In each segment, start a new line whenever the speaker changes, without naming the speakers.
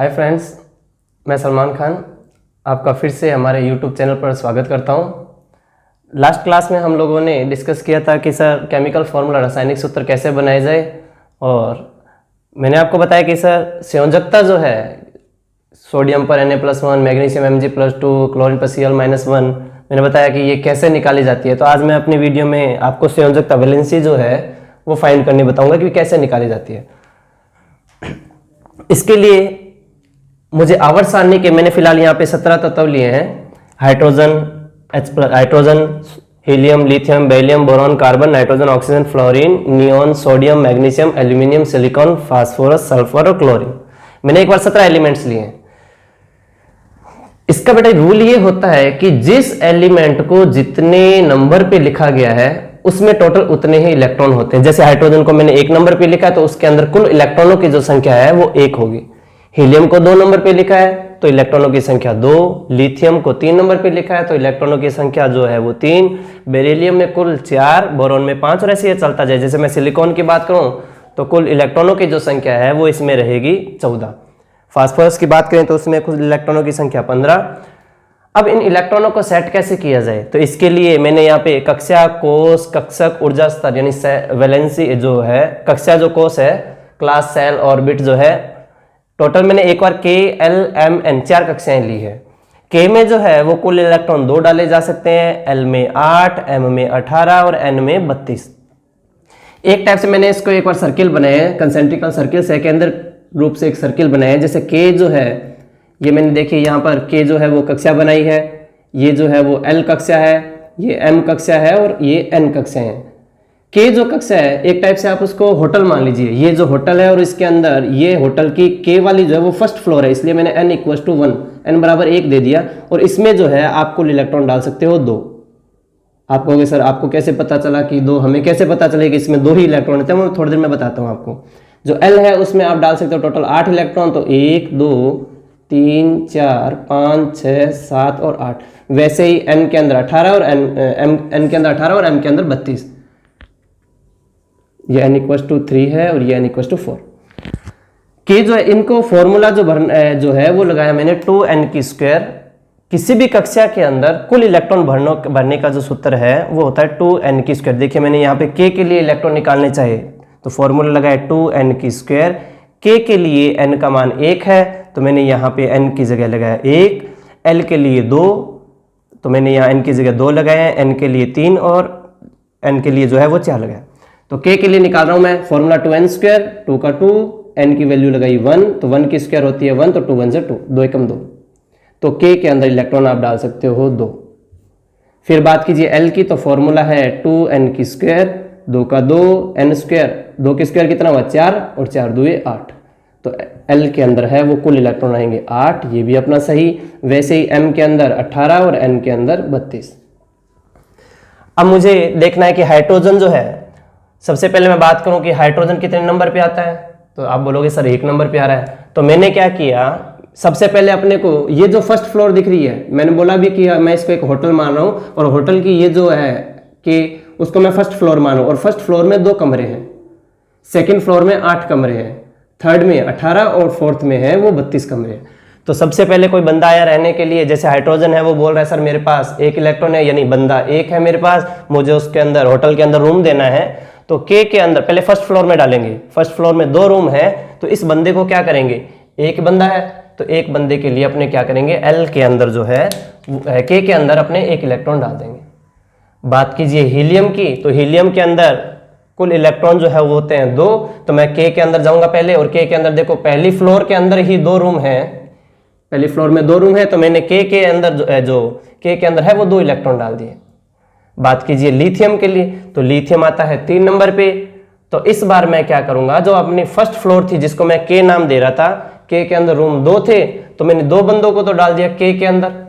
Hi friends, मैं सलमान खान आपका फिर से हमारे यूट्यूब चैनल पर स्वागत करता हूं। लास्ट क्लास में हम लोगों ने डिस्कस किया था कि सर केमिकल फार्मूला रासायनिक सूत्र कैसे बनाया जाए, और मैंने आपको बताया कि सर संयोजकता जो है सोडियम पर Na+1, मैग्नीशियम Mg+2, क्लोरीन पर Cl-1, मैंने बताया कि ये कैसे निकाली जाती है। तो आज मैं अपनी वीडियो में आपको संयोजकता वैलेंसी जो है वो फाइंड करनी बताऊंगा कि कैसे निकाली जाती है। इसके लिए मुझे आवर्त सारणी के मैंने फिलहाल यहाँ पे 17 तत्व लिए हैं। Hydrogen, helium, lithium, beryllium, boron, carbon, nitrogen, oxygen, fluorine, neon, sodium, magnesium, aluminium, silicon, phosphorus, sulphur और क्लोरीन। मैंने एक बार 17 एलिमेंट्स लिए हैं। इसका बेटा रूल ये होता है कि जिस एलिमेंट को जितने नंबर पे लिखा गया है उसमें टोटल उतने ही इलेक्ट्रॉन होते हैं। जैसे हाइड्रोजन को मैंने 1 नंबर पे लिखा है तो उसके अंदर कुल इलेक्ट्रॉनों की जो संख्या है वो 1 होगी। हीलियम को 2 नंबर पे लिखा है तो इलेक्ट्रॉनों की संख्या 2, लिथियम को 3 नंबर पे लिखा है तो इलेक्ट्रॉनों की संख्या जो है वो 3, बेरिलियम में कुल 4, बोरॉन में 5 और ऐसे ही चलता जाए। जैसे मैं सिलिकॉन की बात करूं तो कुल इलेक्ट्रॉनों की जो संख्या है वो इसमें रहेगी 14। फास्फोरस की बात करें तो उसमें कुल इलेक्ट्रॉनों की संख्या 15। अब इन इलेक्ट्रॉनों को सेट कैसे किया जाए, तो इसके लिए मैंने यहाँ पे कक्षा, कोष, कक्षक, ऊर्जा स्तर यानी वैलेंसी जो है, कक्षा जो कोष है, क्लास, सेल, ऑर्बिट जो है, टोटल मैंने एक बार K, L, M, N 4 कक्षाएं ली है। K में जो है वो कुल इलेक्ट्रॉन 2 डाले जा सकते हैं, L में 8, M में 18 और N में 32। एक टाइप से मैंने इसको एक बार सर्किल बनाए हैं, कंसेंट्रिकल सर्किल से केंद्र रूप से एक सर्किल बनाया है। जैसे K जो है ये मैंने देखिए यहाँ पर K जो है वो कक्षा बनाई है, ये जो है वो L कक्षा है, ये M कक्षा है और ये N कक्षा है। K जो कक्षा है एक टाइप से आप उसको होटल मान लीजिए। ये जो होटल है और इसके अंदर ये होटल की K वाली जो है वो फर्स्ट फ्लोर है, इसलिए मैंने n = 1, n = 1 दे दिया। और इसमें जो है आप कुल इलेक्ट्रॉन डाल सकते हो 2। आप कहोगे सर आपको कैसे पता चला कि 2, हमें कैसे पता चले कि इसमें 2 ही इलेक्ट्रॉन होते हैं, मैं थोड़ी देर में बताता हूँ आपको। जो L है उसमें आप डाल सकते हो टोटल 8 इलेक्ट्रॉन, तो 1, 2, 3, 4, 5, 6, 7 और 8। वैसे ही N के अंदर 18 और N के अंदर 18 और M के अंदर 32। ये n = 3 है और ये n = 4। K जो है इनको फॉर्मूला जो है वो लगाया मैंने 2n²। किसी भी कक्षा के अंदर कुल इलेक्ट्रॉन भरने का जो सूत्र है वो होता है 2n²। देखिए मैंने यहाँ पे K के लिए इलेक्ट्रॉन निकालने चाहिए तो फॉर्मूला लगाया 2n²। K के लिए n का मान 1 है तो मैंने यहाँ पे n की जगह लगाया 1। L के लिए 2 तो मैंने यहाँ n की जगह 2 लगाया, n के लिए 3 और n के लिए जो है वो 4 लगाया। तो K के लिए निकाल रहा हूं मैं फॉर्मूला 2n², 2 का 2, n की वैल्यू लगाई 1, तो 1 की स्क्वायर होती है 1, तो 2 1 से 2, 2 एकम 2। तो K के अंदर इलेक्ट्रॉन आप डाल सकते हो 2। फिर बात कीजिए L की, तो फॉर्मूला है 2n², 2 का 2, n², 2 की स्क्वायर कितना हुआ 4 और 4 2 8। तो L के अंदर है वो कुल इलेक्ट्रॉन आएंगे 8, ये भी अपना सही। वैसे ही M के अंदर 18 और N के अंदर 32। अब मुझे देखना है कि हाइड्रोजन जो है, सबसे पहले मैं बात करूं कि हाइड्रोजन कितने नंबर पे आता है, तो आप बोलोगे सर 1 नंबर पे आ रहा है। तो मैंने क्या किया, सबसे पहले अपने को ये जो फर्स्ट फ्लोर दिख रही है, मैंने बोला भी कि मैं इसको एक होटल मान रहा हूं और होटल की ये जो है कि उसको मैं फर्स्ट फ्लोर मानूं, और फर्स्ट फ्लोर में 2 कमरे हैं, सेकेंड फ्लोर में 8 कमरे हैं, थर्ड में 18 और फोर्थ में है वो 32 कमरे हैं। तो सबसे पहले कोई बंदा आया रहने के लिए, जैसे हाइड्रोजन है वो बोल रहा है सर मेरे पास 1 इलेक्ट्रॉन है, यानी बंदा 1 है मेरे पास, मुझे उसके अंदर होटल के अंदर रूम देना है। तो K के अंदर पहले फर्स्ट फ्लोर में डालेंगे, फर्स्ट फ्लोर में 2 रूम है, तो इस बंदे को क्या करेंगे, 1 बंदा है तो 1 बंदे के लिए अपने क्या करेंगे, L के अंदर जो है K के अंदर अपने 1 इलेक्ट्रॉन डाल देंगे। बात कीजिए हीलियम की, तो हीलियम के अंदर कुल इलेक्ट्रॉन जो है वो होते हैं 2, तो मैं K के अंदर जाऊंगा पहले, और K के अंदर देखो पहली फ्लोर के अंदर ही 2 रूम है, पहली फ्लोर में 2 रूम है, तो मैंने K के अंदर जो K के अंदर है वो 2 इलेक्ट्रॉन डाल दिए। बात कीजिए लिथियम के लिए, तो लिथियम आता है 3 नंबर पे। तो इस बार मैं क्या करूंगा, जो अपनी फर्स्ट फ्लोर थी जिसको मैं K नाम दे रहा था, K के अंदर रूम 2 थे, तो मैंने 2 बंदों को तो डाल दिया K के अंदर।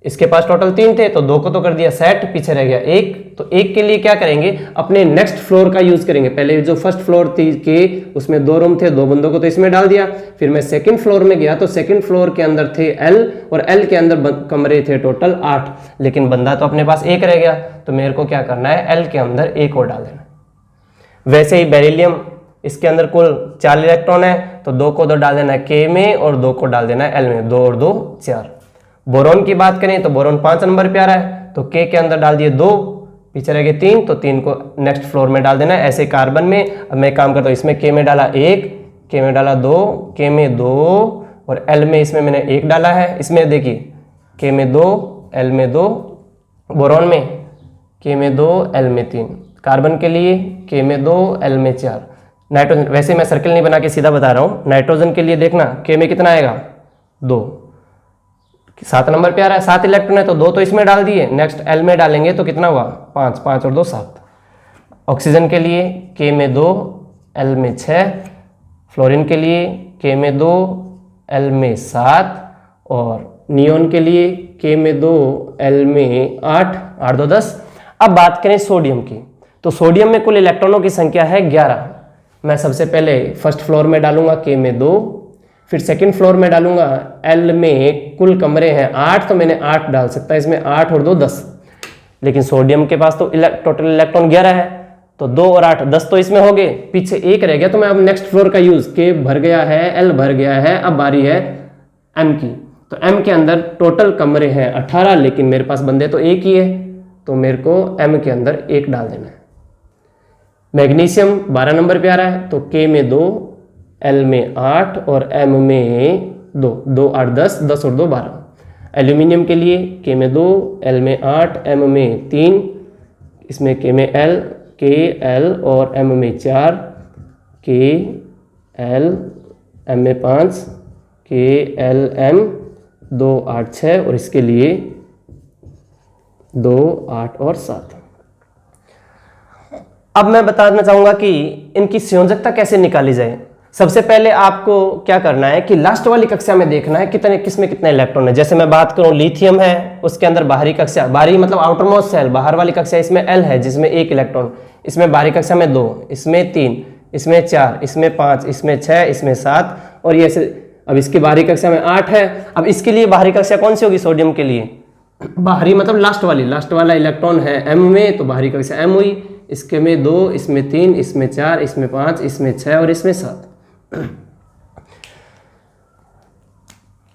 इसके पास टोटल 3 थे तो 2 को तो कर दिया सेट, पीछे रह गया 1। तो 1 के लिए क्या करेंगे, अपने नेक्स्ट फ्लोर का यूज करेंगे। पहले जो फर्स्ट फ्लोर थी K, उसमें 2 रूम थे, 2 बंदों को तो इसमें डाल दिया। फिर मैं सेकंड फ्लोर में गया तो सेकंड फ्लोर के अंदर थे L, और L के अंदर कमरे थे टोटल 8, लेकिन बंदा तो अपने पास 1 रह गया, तो मेरे को क्या करना है, L के अंदर 1 और डाल देना। वैसे ही बेरिलियम, इसके अंदर कुल 4 इलेक्ट्रॉन है, तो 2 को 2 डाल देना है K में और 2 को डाल देना है L में, 2 और 2 4। बोरोन की बात करें तो बोरोन 5 नंबर पे आ रहा है, तो K के अंदर डाल दिए 2, पीछे रह गए 3, तो 3 को नेक्स्ट फ्लोर में डाल देना है। ऐसे कार्बन में अब मैं काम करता हूँ, इसमें K में डाला 1, K में डाला 2, K में 2 और L में इसमें मैंने 1 डाला है। इसमें देखिए K में 2, L में 2, बोरोन में K में 2, L में 3, कार्बन के लिए K में 2, L में 4। नाइट्रोजन, वैसे मैं सर्कल नहीं बना के सीधा बता रहा हूँ, नाइट्रोजन के लिए देखना K में कितना आएगा 2, 7 नंबर पे आ रहा है, 7 इलेक्ट्रॉन है तो 2 तो इसमें डाल दिए, नेक्स्ट L में डालेंगे तो कितना हुआ 5, 5 और 2 7। ऑक्सीजन के लिए K में 2, L में 6, फ्लोरीन के लिए K में 2, L में 7 और नियोन के लिए K में 2, L में 8, 8 2 10। अब बात करें सोडियम की, तो सोडियम में कुल इलेक्ट्रॉनों की संख्या है 11। मैं सबसे पहले फर्स्ट फ्लोर में डालूंगा K में 2, फिर सेकंड फ्लोर में डालूंगा L में कुल कमरे हैं 8, तो मैंने 8 डाल सकता है इसमें, 8 और 2 10। लेकिन सोडियम के पास तो टोटल इलेक्ट्रॉन 11 है, तो 2 और 8 10 तो इसमें हो गए, पीछे 1 रह गया, तो मैं अब नेक्स्ट फ्लोर का यूज, K भर गया है, L भर गया है, अब बारी है M की। तो M के अंदर टोटल कमरे हैं 18, लेकिन मेरे पास बंदे तो 1 ही है, तो मेरे को M के अंदर 1 डाल देना है। मैग्नीशियम 12 नंबर पे आ रहा है, तो K में 2, L में 8 और M में 2, 2 8 10, 10 और 2 12। एल्यूमिनियम के लिए K में 2, L में 8, M में 3, इसमें K में K L और M में 4, K L M में 5, K L M 2 8 6 और इसके लिए 2 8 और 7। अब मैं बताना चाहूंगा कि इनकी संयोजकता कैसे निकाली जाए। सबसे पहले आपको क्या करना है कि लास्ट वाली कक्षा में देखना है कितने किसमें कितने इलेक्ट्रॉन है। जैसे मैं बात करूं लिथियम है, उसके अंदर बाहरी कक्षा, बाहरी मतलब आउटरमोस्ट सेल, बाहर वाली कक्षा इसमें L है जिसमें 1 इलेक्ट्रॉन, इसमें बाहरी कक्षा में 2, इसमें 3, इसमें 4, इसमें 5, इसमें 6, इसमें 7 और ये ऐसे। अब इसकी बाहरी कक्षा में 8 है। अब इसके लिए बाहरी कक्षा कौन सी होगी सोडियम के लिए? बाहरी मतलब लास्ट वाली, लास्ट वाला इलेक्ट्रॉन है M में, तो बाहरी कक्षा M हुई। इसके में 2, इसमें 3, इसमें 4, इसमें 5, इसमें 6 और इसमें 7।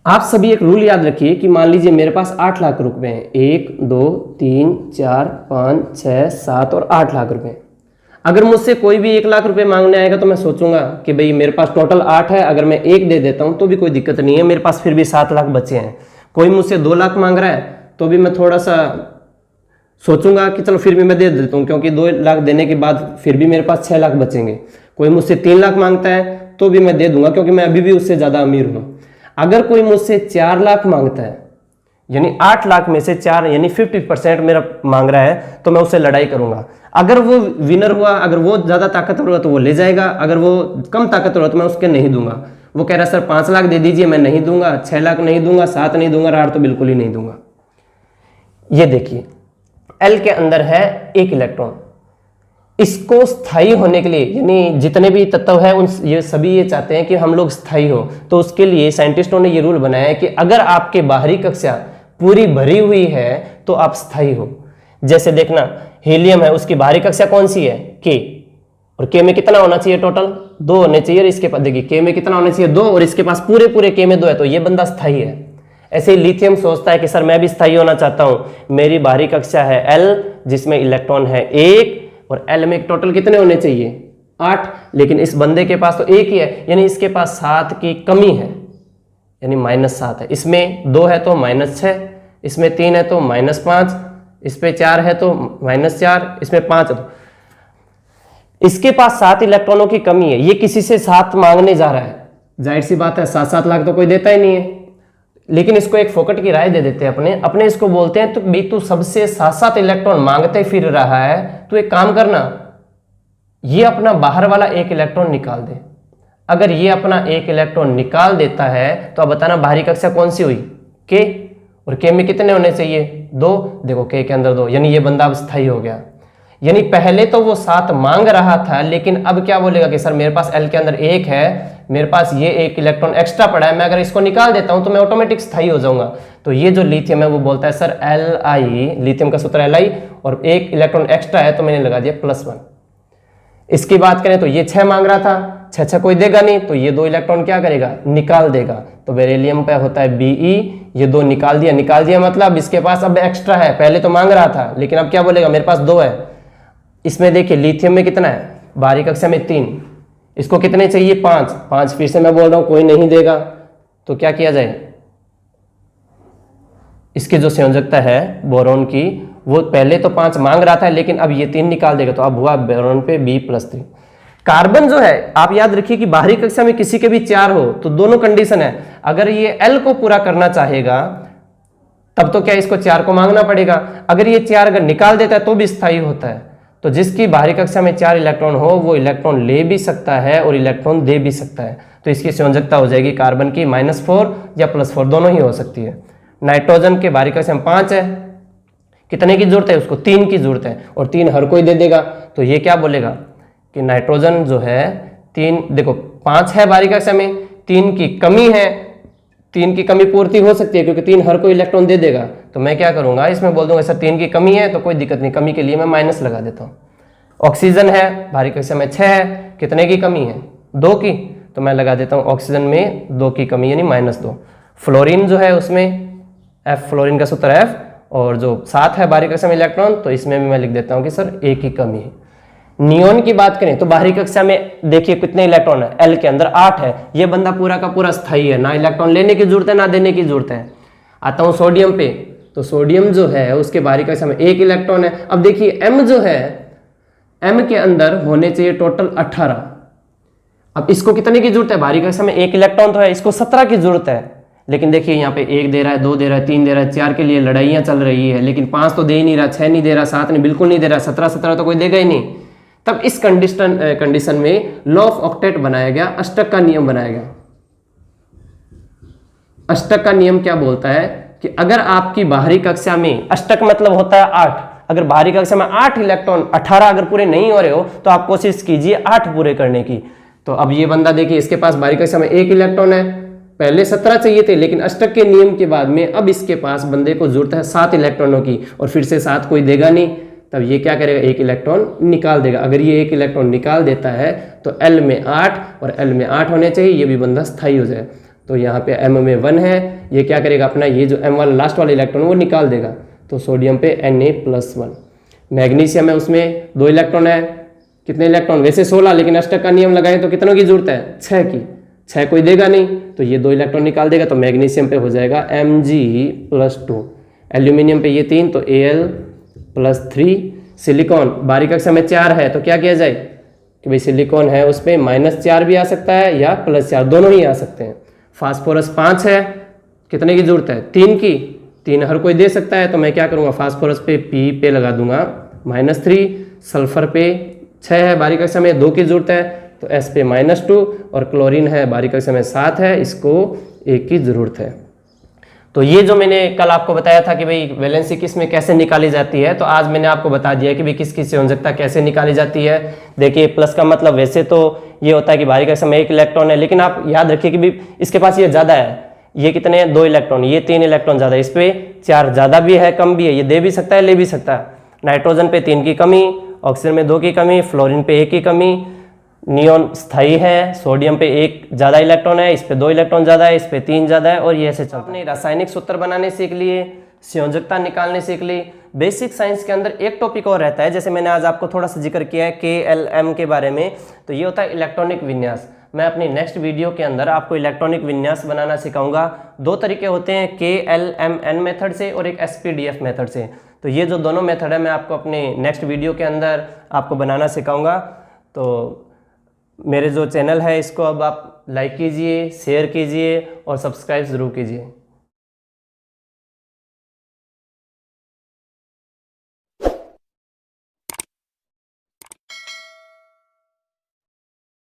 आप सभी एक रूल याद रखिए कि मान लीजिए मेरे पास 8 लाख रुपए हैं, 1 2 3 4 5 6 7 और 8 लाख रुपए। अगर मुझसे कोई भी 1 लाख रुपए मांगने आएगा तो मैं सोचूंगा कि भाई मेरे पास टोटल 8 है, अगर मैं 1 दे देता हूं तो भी कोई दिक्कत नहीं है, मेरे पास फिर भी 7 लाख बचे हैं। कोई मुझसे 2 लाख मांग रहा है तो भी मैं थोड़ा सा सोचूंगा कि चलो फिर भी मैं दे देता हूं, क्योंकि 2 लाख देने के बाद फिर भी मेरे पास 6 लाख बचेंगे। कोई मुझसे 3 लाख मांगता है तो भी मैं दे दूंगा, क्योंकि मैं अभी भी उससे ज्यादा अमीर हूं। अगर कोई मुझसे 4 लाख मांगता है, यानी 8 लाख में से 4 यानी 50% मेरा मांग रहा है, तो मैं उससे लड़ाई करूंगा। अगर वो विनर हुआ, अगर वो ज्यादा ताकतवर हुआ तो वो ले जाएगा, अगर वो कम ताकतवर हुआ तो मैं उसके नहीं दूंगा। वो कह रहा है सर 5 लाख दे दीजिए, मैं नहीं दूंगा, 6 लाख नहीं दूंगा, 7 नहीं दूंगा, 8 तो बिल्कुल ही नहीं दूंगा। ये देखिए L के अंदर है 1 इलेक्ट्रॉन। इसको स्थायी होने के लिए, यानी जितने भी तत्व है उन ये सभी ये चाहते हैं कि हम लोग स्थायी हो, तो उसके लिए साइंटिस्टों ने ये रूल बनाया है कि अगर आपके बाहरी कक्षा पूरी भरी हुई है तो आप स्थायी हो। जैसे देखना हीलियम है, उसकी बाहरी कक्षा कौन सी है? K, और K में कितना होना चाहिए? टोटल 2 होने चाहिए। और इसके पास देखिए K में कितना होना चाहिए? 2, और इसके पास पूरे K में 2 है, तो ये बंदा स्थायी है। ऐसे ही लिथियम सोचता है कि सर मैं भी स्थायी होना चाहता हूं, मेरी बाहरी कक्षा है L जिसमें इलेक्ट्रॉन है 1 और L में टोटल कितने होने चाहिए? 8, लेकिन इस बंदे के पास तो 1 ही है, यानी इसके पास 7 की कमी है, यानी -7 है। इसमें 2 है तो -6, इसमें 3 है तो -5, इस पे 4 है तो -4, इसमें 5 है तो इसके पास 7 इलेक्ट्रॉनों की कमी है। ये किसी से 7 मांगने जा रहा है, जाहिर सी बात है 7-7 लाख तो कोई देता ही नहीं है। लेकिन इसको एक फोकट की राय दे देते हैं अपने इसको बोलते हैं तो भाई तू सबसे 7-7 इलेक्ट्रॉन मांगते फिर रहा है, तो एक काम करना, ये अपना बाहर वाला 1 इलेक्ट्रॉन निकाल दे। अगर ये अपना 1 इलेक्ट्रॉन निकाल देता है तो अब बताना बाहरी कक्षा कौन सी हुई? K, और K में कितने होने चाहिए? 2। देखो K के अंदर 2, यानी ये बंदा अब स्थायी हो गया। यानी पहले तो वो 7 मांग रहा था, लेकिन अब क्या बोलेगा कि सर मेरे पास L के अंदर 1 है, मेरे पास ये 1 इलेक्ट्रॉन एक्स्ट्रा पड़ा है, मैं अगर इसको निकाल देता हूं तो मैं ऑटोमेटिक स्थायी हो जाऊंगा। तो ये जो लिथियम है वो बोलता है सर Li, लिथियम का सूत्र Li, और 1 इलेक्ट्रॉन एक्स्ट्रा है तो मैंने लगा दिया +1। इसकी बात करें तो ये 6 मांग रहा था, 6 कोई देगा नहीं, तो ये 2 इलेक्ट्रॉन क्या करेगा, निकाल देगा। तो बेरिलियम पे होता है Be, ये 2 निकाल दिया मतलब इसके पास अब एक्स्ट्रा है, पहले तो मांग रहा था लेकिन अब क्या बोलेगा, मेरे पास 2 है। इसमें देखिए लिथियम में कितना है, बाहरी कक्षा में 3, इसको कितने चाहिए, 5। फिर से मैं बोल रहा हूं कोई नहीं देगा तो क्या किया जाए, इसकी जो संयोजकता है बोरोन की, वो पहले तो 5 मांग रहा था लेकिन अब ये 3 निकाल देगा, तो अब हुआ बोरोन पे B+3। कार्बन जो है आप याद रखिए कि बाहरी कक्षा में किसी के भी 4 हो तो दोनों कंडीशन है, अगर ये L को पूरा करना चाहेगा तब तो क्या इसको 4 को मांगना पड़ेगा, अगर ये 4 अगर निकाल देता है तो भी स्थायी होता है। तो जिसकी बाहरी कक्षा में 4 इलेक्ट्रॉन हो वो इलेक्ट्रॉन ले भी सकता है और इलेक्ट्रॉन दे भी सकता है, तो इसकी संयोजकता हो जाएगी कार्बन की -4 या +4 दोनों ही हो सकती है। नाइट्रोजन के बाहरी कक्षा में 5 है, कितने की जरूरत है उसको, 3 की जरूरत है, और 3 हर कोई दे देगा, तो ये क्या बोलेगा कि नाइट्रोजन जो है 3, देखो 5 है बाहरी कक्षा में, 3 की कमी है, 3 की कमी पूर्ति हो सकती है क्योंकि 3 हर कोई इलेक्ट्रॉन दे देगा, तो मैं क्या करूंगा इसमें बोल दूंगा सर 3 की कमी है तो कोई दिक्कत नहीं, कमी के लिए मैं माइनस लगा देता हूँ। ऑक्सीजन है बाहरी कक्षा में 6 है, कितने की कमी है, 2 की, तो मैं लगा देता हूँ ऑक्सीजन में 2 की कमी यानी -2। फ्लोरीन जो है उसमें F, फ्लोरीन का सूत्र F, और जो 7 है बाहरी कक्षा में इलेक्ट्रॉन, तो इसमें भी मैं लिख देता हूँ कि सर 1 की कमी है। नियोन की बात करें तो बाहरी कक्षा में देखिए कितने इलेक्ट्रॉन है, L के अंदर 8 है, ये बंदा पूरा का पूरा स्थायी है, ना इलेक्ट्रॉन लेने की जरूरत है ना देने की जरूरत है। आता हूँ सोडियम पे, तो सोडियम जो है उसके बाहरी कक्षा में 1 इलेक्ट्रॉन है। अब देखिए M जो है, M के अंदर होने चाहिए टोटल 18, अब इसको कितने की जरूरत है, बाहरी कक्षा में 1 इलेक्ट्रॉन तो है, इसको 17 की जरूरत है, लेकिन देखिए यहाँ पे 1 दे रहा है, 2 दे रहा है, 3 दे रहा है, 4 के लिए लड़ाइयाँ चल रही है, लेकिन 5 तो दे ही नहीं रहा, 6 नहीं दे रहा, 7 नहीं, बिल्कुल नहीं दे रहा, 17 तो कोई देगा ही नहीं। तब इस कंडीशन में लॉ ऑफ ऑक्टेट बनाया गया, अष्टक का नियम बनाया गया। अष्टक का नियम क्या बोलता है कि अगर आपकी बाहरी कक्षा में, अष्टक मतलब होता है 8, अगर बाहरी कक्षा में 8 इलेक्ट्रॉन, 18 अगर पूरे नहीं हो रहे हो तो आप कोशिश कीजिए 8 पूरे करने की। तो अब ये बंदा देखिए इसके पास बाहरी कक्षा में 1 इलेक्ट्रॉन है, पहले 17 चाहिए थे लेकिन अष्टक के नियम के बाद में अब इसके पास बंदे को जरूरत है 7 इलेक्ट्रॉनों की, और फिर से 7 कोई देगा नहीं, तब ये क्या करेगा, 1 इलेक्ट्रॉन निकाल देगा। अगर ये 1 इलेक्ट्रॉन निकाल देता है तो L में 8 और L में 8 होने चाहिए, ये भी बंदा स्थायी हो जाए। तो यहाँ पे M में 1 है, ये क्या करेगा, अपना ये जो M वाला लास्ट वाला इलेक्ट्रॉन वो निकाल देगा, तो सोडियम पे Na+1। मैग्नीशियम है उसमें 2 इलेक्ट्रॉन है, कितने इलेक्ट्रॉन, वैसे 16 लेकिन अष्टक का नियम लगाए तो कितनों की जरूरत है, 6 की, 6 कोई देगा नहीं, तो ये 2 इलेक्ट्रॉन निकाल देगा, तो मैग्नीशियम पे हो जाएगा Mg+2। एल्यूमिनियम पे ये 3 तो Al+3। सिलिकॉन बाहरी कक्षा में 4 है, तो क्या किया जाए कि भाई सिलिकॉन है उस पर -4 भी आ सकता है या +4, दोनों ही आ सकते हैं। फास्फोरस 5 है, कितने की जरूरत है, 3 की, 3 हर कोई दे सकता है, तो मैं क्या करूँगा फास्फोरस पे P पे लगा दूंगा -3। सल्फर पे 6 है बाहरी कक्षा में, 2 की जरूरत है, तो S पे -2, और क्लोरीन है बाहरी कक्षा में 7 है, इसको 1 की जरूरत है। तो ये जो मैंने कल आपको बताया था कि भाई वैलेंसी किस में कैसे निकाली जाती है, तो आज मैंने आपको बता दिया कि भाई किसकी संयोजकता कैसे निकाली जाती है। देखिए प्लस का मतलब वैसे तो ये होता है कि बाहरी कक्षा में 1 इलेक्ट्रॉन है, लेकिन आप याद रखिए कि भाई इसके पास ये ज़्यादा है, ये कितने हैं, 2 इलेक्ट्रॉन, ये 3 इलेक्ट्रॉन ज़्यादा, इस पर 4 ज़्यादा भी है कम भी है, ये दे भी सकता है ले भी सकता है। नाइट्रोजन पे 3 की कमी, ऑक्सीजन में 2 की कमी, फ्लोरीन पे 1 की कमी, नियोन स्थायी है, सोडियम पे 1 ज़्यादा इलेक्ट्रॉन है, इस पे 2 इलेक्ट्रॉन ज़्यादा है, इस पे 3 ज़्यादा है, और ये ऐसे चलता है। आपने रासायनिक सूत्र बनाने सीख लिए, संयोजकता निकालने सीख ली। बेसिक साइंस के अंदर एक टॉपिक और रहता है, जैसे मैंने आज आपको थोड़ा सा जिक्र किया है KLM के बारे में, तो ये होता है इलेक्ट्रॉनिक विन्यास। मैं अपनी नेक्स्ट वीडियो के अंदर आपको इलेक्ट्रॉनिक विन्यास बनाना सिखाऊंगा। 2 तरीके होते हैं, KLMN मेथड से और एक SPDF मेथड से। तो ये जो दोनों मेथड है मैं आपको अपने नेक्स्ट वीडियो के अंदर आपको बनाना सिखाऊंगा। तो मेरे जो चैनल है इसको अब आप लाइक कीजिए, शेयर कीजिए और सब्सक्राइब ज़रूर कीजिए।